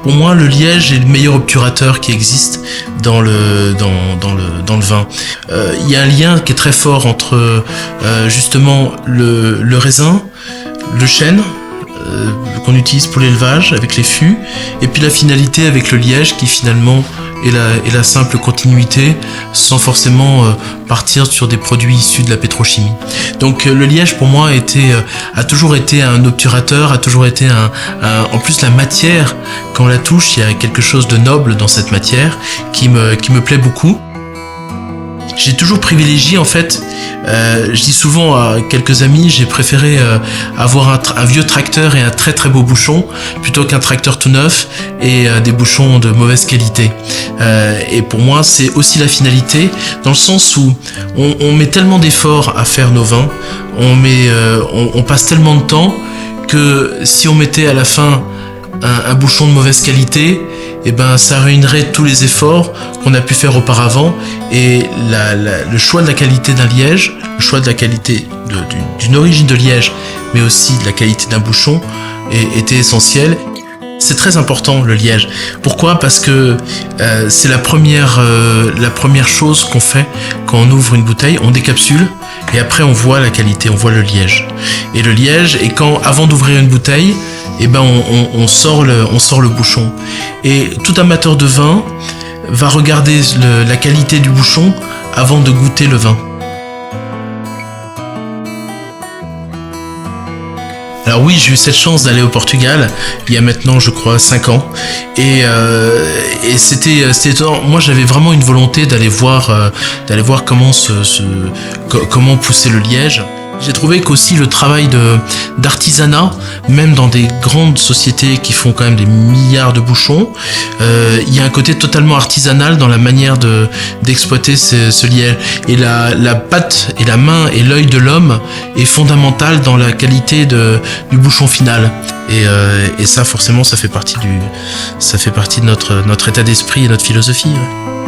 Pour moi, le liège est le meilleur obturateur qui existe dans le vin. Il y a un lien qui est très fort entre justement le raisin, le chêne qu'on utilise pour l'élevage avec les fûts, et puis la finalité avec le liège qui finalement est la simple continuité sans forcément partir sur des produits issus de la pétrochimie. Donc le liège pour moi a toujours été un obturateur, a toujours été en plus la matière, quand on la touche, il y a quelque chose de noble dans cette matière qui me plaît beaucoup. J'ai toujours privilégié en fait, je dis souvent à quelques amis, j'ai préféré avoir un vieux tracteur et un très très beau bouchon plutôt qu'un tracteur tout neuf et des bouchons de mauvaise qualité. Et pour moi c'est aussi la finalité, dans le sens où on met tellement d'efforts à faire nos vins, on passe tellement de temps que si on mettait à la fin un bouchon de mauvaise qualité, et ben ça ruinerait tous les efforts qu'on a pu faire auparavant, et le choix de la qualité d'un liège, le choix de la qualité d'une origine de liège, mais aussi de la qualité d'un bouchon était essentiel. C'est très important le liège. Pourquoi ? Parce que c'est la première chose qu'on fait quand on ouvre une bouteille, on décapsule et après on voit la qualité, on voit le liège. Et le liège, et avant d'ouvrir une bouteille, eh ben on sort le bouchon. Et tout amateur de vin va regarder la qualité du bouchon avant de goûter le vin. Alors oui, j'ai eu cette chance d'aller au Portugal il y a maintenant, je crois, 5 ans. Et c'était étonnant. Moi, j'avais vraiment une volonté d'aller voir comment pousser le liège. J'ai trouvé qu'aussi le travail d'artisanat, même dans des grandes sociétés qui font quand même des milliards de bouchons, il y a un côté totalement artisanal dans la manière d'exploiter ce liège. Et la patte et la main et l'œil de l'homme est fondamental dans la qualité du bouchon final. Et ça, forcément, ça fait partie de notre état d'esprit et notre philosophie. Ouais.